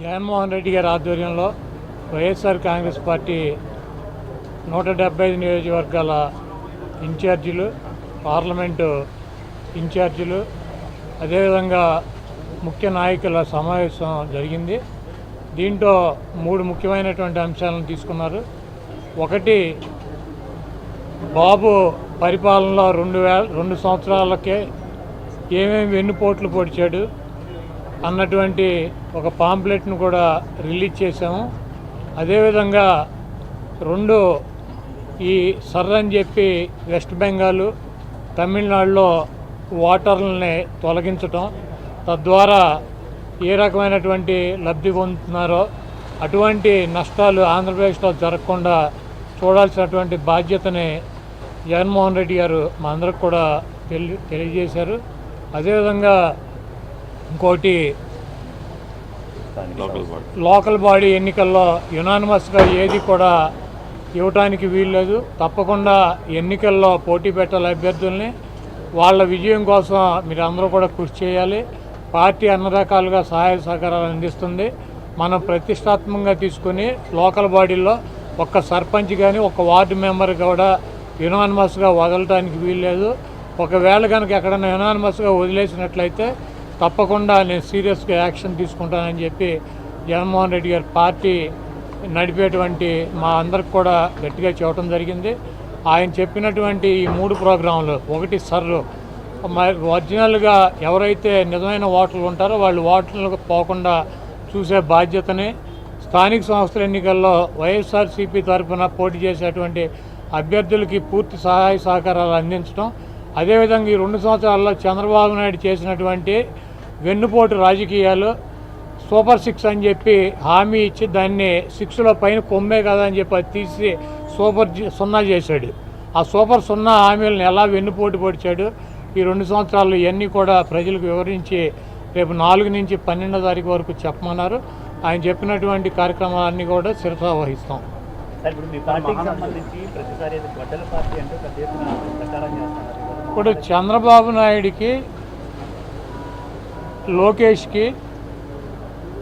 జగన్మోహన్ రెడ్డి గారి ఆధ్వర్యంలో వైఎస్ఆర్ కాంగ్రెస్ పార్టీ 175 నియోజకవర్గాల ఇన్ఛార్జీలు, పార్లమెంటు ఇన్ఛార్జీలు, అదేవిధంగా ముఖ్య నాయకుల సమావేశం జరిగింది. దీంట్లో 3 ముఖ్యమైనటువంటి అంశాలను తీసుకున్నారు. ఒకటి, బాబు పరిపాలనలో 2 సంవత్సరాలకే ఏమేమి వెన్నుపోట్లు పొడిచాడు అన్నటువంటి ఒక పాంప్లెట్ను కూడా రిలీజ్ చేశాము. అదేవిధంగా 2, ఈ సర్ అని చెప్పి వెస్ట్ బెంగాల్, తమిళనాడులో ఓటర్లని తొలగించటం, తద్వారా ఏ రకమైనటువంటి లబ్ధి పొందుతున్నారో అటువంటి నష్టాలు ఆంధ్రప్రదేశ్లో జరగకుండా చూడాల్సినటువంటి బాధ్యతని జగన్మోహన్ రెడ్డి గారు మా అందరికి కూడా తెలియజేశారు. అదేవిధంగా ఇంకోటి, లోకల్ బాడీ ఎన్నికల్లో యునానిమస్గా ఏది కూడా ఇవ్వటానికి వీల్లేదు. తప్పకుండా ఎన్నికల్లో పోటీ పెట్టాలి అభ్యర్థుల్ని. వాళ్ళ విజయం కోసం మీరు అందరూ కూడా కృషి చేయాలి. పార్టీ అన్ని రకాలుగా సహాయ సహకారాలు అందిస్తుంది. మనం ప్రతిష్టాత్మకంగా తీసుకుని లోకల్ బాడీల్లో ఒక్క సర్పంచ్ కానీ ఒక్క వార్డు మెంబర్ కూడా యునానిమస్గా వదలటానికి వీల్లేదు. ఒకవేళ కనుక ఎక్కడైనా యునానిమస్గా వదిలేసినట్లయితే తప్పకుండా నేను సీరియస్గా యాక్షన్ తీసుకుంటానని చెప్పి జగన్మోహన్ రెడ్డి గారి పార్టీ నడిపేటువంటి మా అందరికి కూడా గట్టిగా చెప్పడం జరిగింది. ఆయన చెప్పినటువంటి ఈ 3 ప్రోగ్రాంలు, ఒకటి సర్రు, ఒరిజినల్గా ఎవరైతే నిజమైన ఓటర్లు ఉంటారో వాళ్ళు ఓటర్లకు పోకుండా చూసే బాధ్యతని, స్థానిక సంస్థల ఎన్నికల్లో వైఎస్ఆర్సీపీ తరఫున పోటీ చేసేటువంటి అభ్యర్థులకి పూర్తి సహాయ సహకారాలు అందించడం, అదేవిధంగా ఈ 2 సంవత్సరాల్లో చంద్రబాబు నాయుడు చేసినటువంటి వెన్నుపోటు రాజకీయాలు, సూపర్ 6 అని చెప్పి హామీ ఇచ్చి దాన్ని 6లో పైన కొమ్మే కదా అని చెప్పి అది తీసి సూపర్ 0 చేశాడు. ఆ సూపర్ 0 హామీలను ఎలా వెన్నుపోటు పొడిచాడు ఈ 2 సంవత్సరాలు ఇవన్నీ కూడా ప్రజలకు వివరించి రేపు 4 నుంచి 12వ తారీఖు వరకు చెప్పమన్నారు. ఆయన చెప్పినటువంటి కార్యక్రమాలన్నీ కూడా శిరసా వహిస్తాం. ఇప్పుడు చంద్రబాబు నాయుడికి, లోకేష్కి,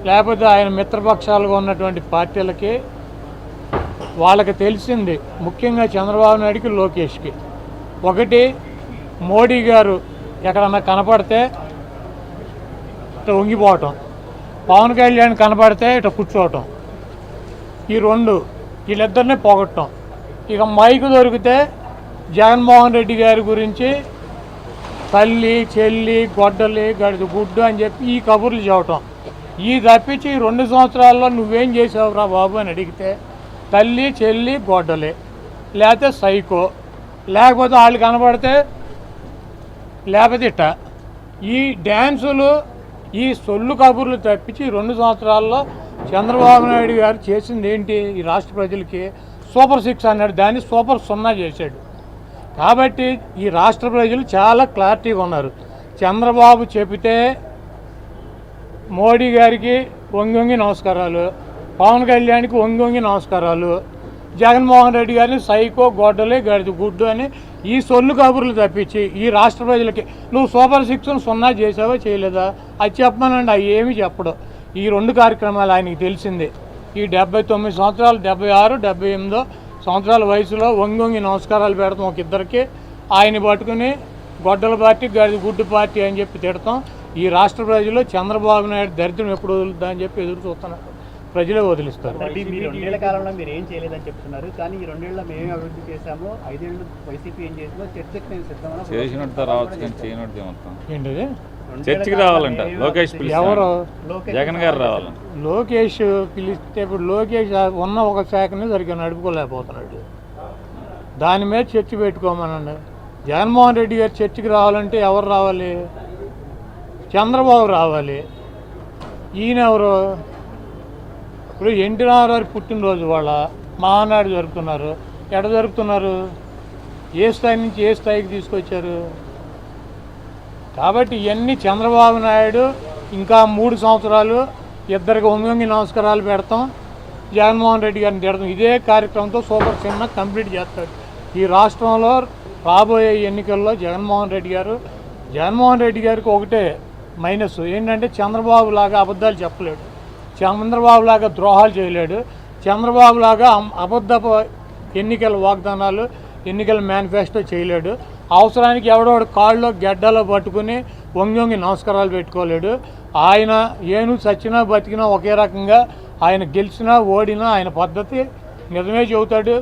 లేకపోతే ఆయన మిత్రపక్షాలుగా ఉన్నటువంటి పార్టీలకి వాళ్ళకి తెలిసింది, ముఖ్యంగా చంద్రబాబు నాయుడికి, లోకేష్కి, ఒకటి, మోడీ గారు ఎక్కడన్నా కనపడితే ఇట్లా వంగిపోవటం, పవన్ కళ్యాణ్ కనపడితే ఇట్లా కూర్చోవటం, ఈ 2 వీళ్ళిద్దరినీ పోగొట్టడం. ఇక మైకు దొరికితే జగన్మోహన్ రెడ్డి గారి గురించి తల్లి, చెల్లి, గొడ్డలి, గడిది గుడ్డు అని చెప్పి ఈ కబుర్లు చెప్పటం. ఈ తప్పించి 2 సంవత్సరాల్లో నువ్వేం చేసావురా బాబు అని అడిగితే తల్లి, చెల్లి, గొడ్డలి, లేకపోతే సైకో, లేకపోతే వాళ్ళు కనబడితే లేకపోతే ఇట్ట, ఈ డ్యాన్సులు, ఈ సొల్లు కబుర్లు తప్పించి 2 సంవత్సరాల్లో చంద్రబాబు నాయుడు గారు చేసింది ఏంటి? ఈ రాష్ట్ర ప్రజలకి సూపర్ 6 అన్నాడు, దాన్ని సూపర్ 0 చేశాడు. కాబట్టి ఈ రాష్ట్ర ప్రజలు చాలా క్లారిటీగా ఉన్నారు. చంద్రబాబు చెబితే మోడీ గారికి వంగి నమస్కారాలు, పవన్ కళ్యాణ్కి వంగి నమస్కారాలు, జగన్మోహన్ రెడ్డి గారిని సైకో, గొడ్డలే, గడిది గుడ్డు అని ఈ సొల్లు కబుర్లు తప్పించి ఈ రాష్ట్ర ప్రజలకి నువ్వు సూపర్ 6ను 0 చేసావో చేయలేదా అది చెప్పమనండి. అవి ఏమీ చెప్పడు. ఈ 2 కార్యక్రమాలు ఆయనకి తెలిసిందే. ఈ 79 సంవత్సరాలు, 76, 78 సంవత్సరాల వయసులో వంగి నమస్కారాలు పెడతాం ఒక ఇద్దరికి, ఆయన పట్టుకుని గొడ్డల పార్టీ, గడిది గుడ్డు పార్టీ అని చెప్పి తిడతాం. ఈ రాష్ట్ర ప్రజలు చంద్రబాబు నాయుడు దరిద్రం ఎప్పుడు వదులుతా అని చెప్పి ఎదురు చూస్తున్నారు. ప్రజలే వదిలిస్తారు. మీరు 2 ఏళ్ల కాలంలో మీరు ఏం చేయలేదని చెప్తున్నారు, కానీ ఈ 2 ఏళ్ళలో మేము అభివృద్ధి చేశాము, 5 ఏళ్ళు వైసీపీ ఏం చేసిందో చర్చకు నేను సిద్ధమని చేసినట్టు రావచ్చు కానీ చేయనట్టు మొత్తం ఏంటిది చర్చకి రావాలంట. లోకేష్ ఎవరు? జగన్ గారు రావాలంట. లోకేష్ పిలిస్తే ఇప్పుడు లోకేష్ ఉన్న ఒక శాఖని సరిగ్గా నడుపుకోలేకపోతున్నాడు. దాని మీద చర్చ పెట్టుకోమనండి. జగన్మోహన్ రెడ్డి గారు చర్చకి రావాలంటే ఎవరు రావాలి? చంద్రబాబు రావాలి. ఈయన ఎవరు? ఇప్పుడు ఎన్టీ రామారావు పుట్టినరోజు వాళ్ళ మహానాడు జరుపుతున్నారు. ఎక్కడ జరుపుతున్నారు? ఏ స్థాయి నుంచి ఏ స్థాయికి తీసుకొచ్చారు? కాబట్టి ఇవన్నీ చంద్రబాబు నాయుడు ఇంకా 3 సంవత్సరాలు ఇద్దరికి వంగి నమస్కారాలు పెడతాం, జగన్మోహన్ రెడ్డి గారిని తిడతాం. ఇదే కార్యక్రమంతో సూపర్ 6 కంప్లీట్ చేస్తాడు. ఈ రాష్ట్రంలో రాబోయే ఎన్నికల్లో జగన్మోహన్ రెడ్డి గారికి ఒకటే మైనస్ ఏంటంటే చంద్రబాబు లాగా అబద్ధాలు చెప్పలేడు. చంద్రబాబు లాగా ద్రోహాలు చేయలేడు, చంద్రబాబు లాగా అబద్ధపు ఎన్నికల వాగ్దానాలు, ఎన్నికల మేనిఫెస్టో చేయలేడు. అవసరానికి ఎవడోడు కాళ్ళలో గెడ్డలో పట్టుకుని వంగి నమస్కారాలు పెట్టుకోలేడు. ఆయన ఏను చచ్చినా బతికినా ఒకే రకంగా, ఆయన గెలిచినా ఓడినా ఆయన పద్ధతి నిజమే చెబుతాడు,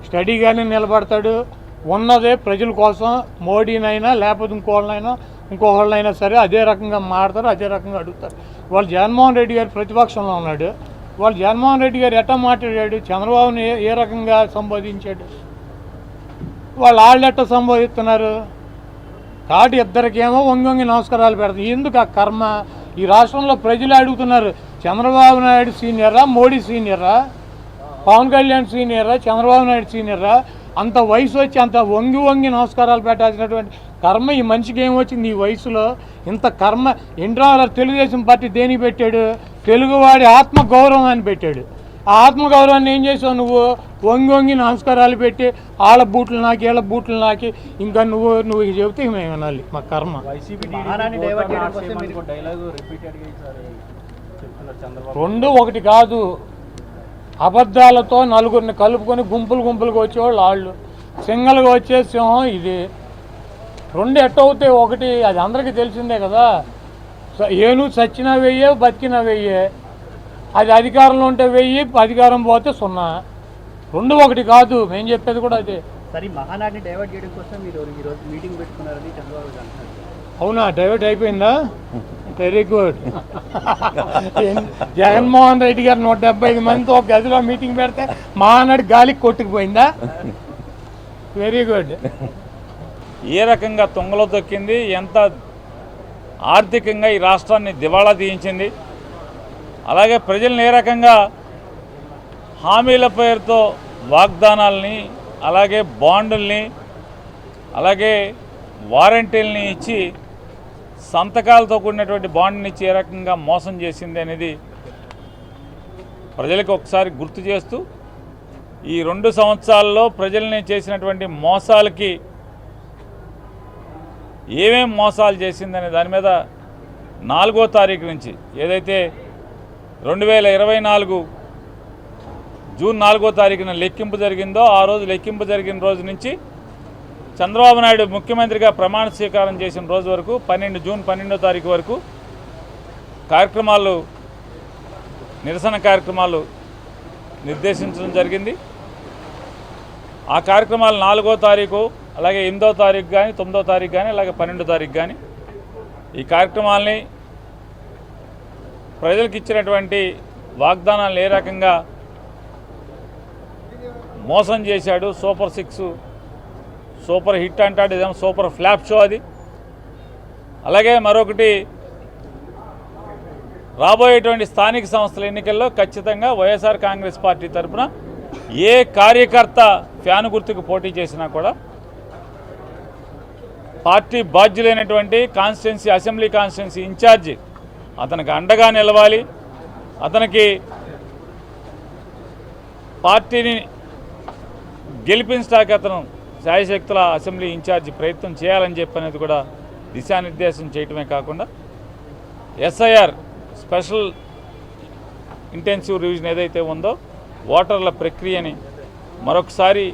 స్టడీగానే నిలబడతాడు. ఉన్నదే ప్రజల కోసం, మోడీనైనా లేకపోతే ఇంకొకళ్ళైనా సరే అదే రకంగా మాట్లాడతారు, అదే రకంగా అడుగుతారు. వాళ్ళు జగన్మోహన్ రెడ్డి గారు ప్రతిపక్షంలో ఉన్నాడు, వాళ్ళు జగన్మోహన్ రెడ్డి గారు ఎట్లా మాట్లాడాడు, చంద్రబాబుని ఏ రకంగా సంబోధించాడు, వాళ్ళు ఎట్లా సంబోధిస్తున్నారు. కాబట్టి ఇద్దరికేమో వంగి నమస్కారాలు పెడతారు. ఎందుకు ఆ కర్మ? ఈ రాష్ట్రంలో ప్రజలు అడుగుతున్నారు, చంద్రబాబు నాయుడు సీనియరా, మోడీ సీనియరా, పవన్ కళ్యాణ్ సీనియరా, చంద్రబాబు నాయుడు సీనియరా? అంత వయసు వచ్చి అంత వంగి నమస్కారాలు పెట్టాల్సినటువంటి కర్మ ఈ మనిషికి ఏమొచ్చింది ఈ వయసులో? ఇంత కర్మ తెలుగుదేశం పార్టీ దేనికి పెట్టాడు? తెలుగువాడి ఆత్మగౌరవం అని పెట్టాడు. ఆ ఆత్మగౌరవాన్ని ఏం చేసావు నువ్వు? వంగి నమస్కారాలు పెట్టి వాళ్ళ బూట్లు నాకి వీళ్ళ బూట్లు నాకి ఇంకా నువ్వు చెబితే మేము వినాలి. మా కర్మ. రెండు ఒకటి కాదు, అబద్ధాలతో నలుగురిని కలుపుకొని గుంపులుగా వచ్చేవాళ్ళు వాళ్ళు, సింగల్గా వచ్చే సింహం ఇది. రెండు ఎట్టవుతాయి? ఒకటి అది అందరికీ తెలిసిందే కదా, ఏను చచ్చినా వెయ్యే, బతికినా వెయ్యే. అది అధికారంలో ఉంటే 1000, అధికారం పోతే 0. రెండు ఒకటి కాదు, మేము చెప్పేది కూడా అదే. సరే, మహానాడిని డైవర్ట్ చేయడం కోసం మీరు ఈరోజు మీటింగ్ పెట్టుకున్నారని చంద్రబాబు అంటున్నారు. అవునా? డైవర్ట్ అయిపోయిందా? Very good. జగన్మోహన్ రెడ్డి గారు 175 మందితో ఒక గదిలో మీటింగ్ పెడితే మహానాడు గాలికి కొట్టుకుపోయిందా? Very good. ఏ రకంగా తుంగలో తొక్కింది, ఎంత ఆర్థికంగా ఈ రాష్ట్రాన్ని దివాళా తీయించింది, అలాగే ప్రజల్ని ఏ రకంగా హామీల పేరుతో వాగ్దానాలని, అలాగే బాండుల్ని, అలాగే వారంటీల్ని ఇచ్చి సంతకాలతో కూడినటువంటి బాండ్ని ఇచ్చి ఏ రకంగా మోసం చేసింది అనేది ప్రజలకు ఒకసారి గుర్తు చేస్తూ, ఈ 2 సంవత్సరాల్లో ప్రజల్ని చేసినటువంటి మోసాలకి ఏమేం మోసాలు చేసిందనే దాని మీద 4వ తారీఖు నుంచి, ఏదైతే 2024 జూన్ 4వ తారీఖున లెక్కింపు జరిగిందో, ఆ రోజు లెక్కింపు జరిగిన రోజు నుంచి చంద్రబాబు నాయుడు ముఖ్యమంత్రిగా ప్రమాణ స్వీకారం చేసిన రోజు వరకు జూన్ 12వ తారీఖు వరకు నిరసన కార్యక్రమాలు నిర్దేశించడం జరిగింది. ఆ కార్యక్రమాలు 4వ తారీఖు, అలాగే 8వ తారీఖు కానీ, 9వ తారీఖు కానీ, అలాగే 12వ తారీఖు కానీ ఈ కార్యక్రమాలని ప్రజలకు ఇచ్చినటువంటి వాగ్దానాలు ఏ రకంగా మోసం చేశాడు. సూపర్ 6 సూపర్ హిట్ అంటాడు, ఇదేమో సూపర్ ఫ్లాప్ షో అది. అలాగే మరొకటి, రాబోయేటువంటి స్థానిక సంస్థల ఎన్నికల్లో ఖచ్చితంగా వైఎస్ఆర్ కాంగ్రెస్ పార్టీ తరఫున ఏ కార్యకర్త ఫ్యాన్ గుర్తుకు పోటీ చేసినా కూడా పార్టీ బాధ్యులైనటువంటి కాన్స్టిట్యున్సీ, అసెంబ్లీ కాన్స్టిట్యున్సీ ఇన్ఛార్జి అతనికి అండగా నిలవాలి, అతనికి పార్టీని గెలిపించడానికి అతను శాయశక్తుల అసెంబ్లీ ఇన్ఛార్జి ప్రయత్నం చేయాలని చెప్పనేది కూడా దిశానిర్దేశం చేయటమే కాకుండా ఎస్ఐఆర్ స్పెషల్ ఇంటెన్సివ్ రివిజన్ ఏదైతే ఉందో ఓటర్ల ప్రక్రియని మరొకసారి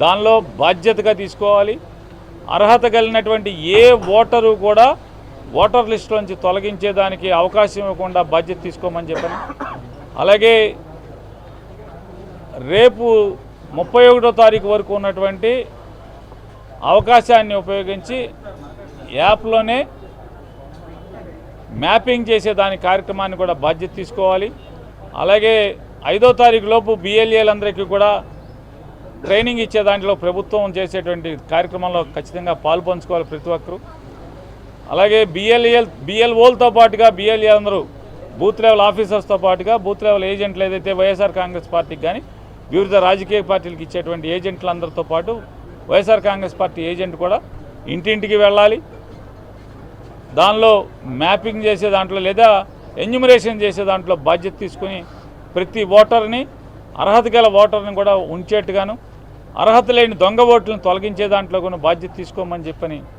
దానిలో బాధ్యతగా తీసుకోవాలి. అర్హత కలిగినటువంటి ఏ ఓటరు కూడా ఓటర్ లిస్టులోంచి తొలగించేదానికి అవకాశం ఇవ్వకుండా బాధ్యత తీసుకోమని చెప్పాను. అలాగే రేపు 31వ తారీఖు వరకు ఉన్నటువంటి అవకాశాన్ని ఉపయోగించి యాప్లోనే మ్యాపింగ్ చేసేదాని కార్యక్రమాన్ని కూడా బాధ్యత తీసుకోవాలి. అలాగే 5వ తారీఖు లోపు బిఎల్ఏలందరికీ కూడా ట్రైనింగ్ ఇచ్చే దాంట్లో ప్రభుత్వం చేసేటువంటి కార్యక్రమంలో ఖచ్చితంగా పాల్పంచుకోవాలి ప్రతి ఒక్కరూ. అలాగే బిఎల్ఓలతో పాటుగా బిఎల్ఏ అందరూ బూత్ లెవెల్ ఆఫీసర్స్తో పాటుగా బూత్ లెవెల్ ఏజెంట్లు ఏదైతే వైఎస్ఆర్ కాంగ్రెస్ పార్టీకి కానీ వివిధ రాజకీయ పార్టీలకు ఇచ్చేటువంటి ఏజెంట్లందరితో పాటు వైఎస్ఆర్ కాంగ్రెస్ పార్టీ ఏజెంట్ కూడా ఇంటింటికి వెళ్ళాలి. దానిలో మ్యాపింగ్ చేసే దాంట్లో లేదా ఎన్యూమరేషన్ చేసే దాంట్లో బాధ్యత తీసుకుని ప్రతి ఓటర్ని, అర్హత గల ఓటర్ని కూడా ఉంచేట్టుగాను, అర్హత లేని దొంగ ఓట్లను తొలగించే దాంట్లో కూడా బాధ్యత తీసుకోమని చెప్పని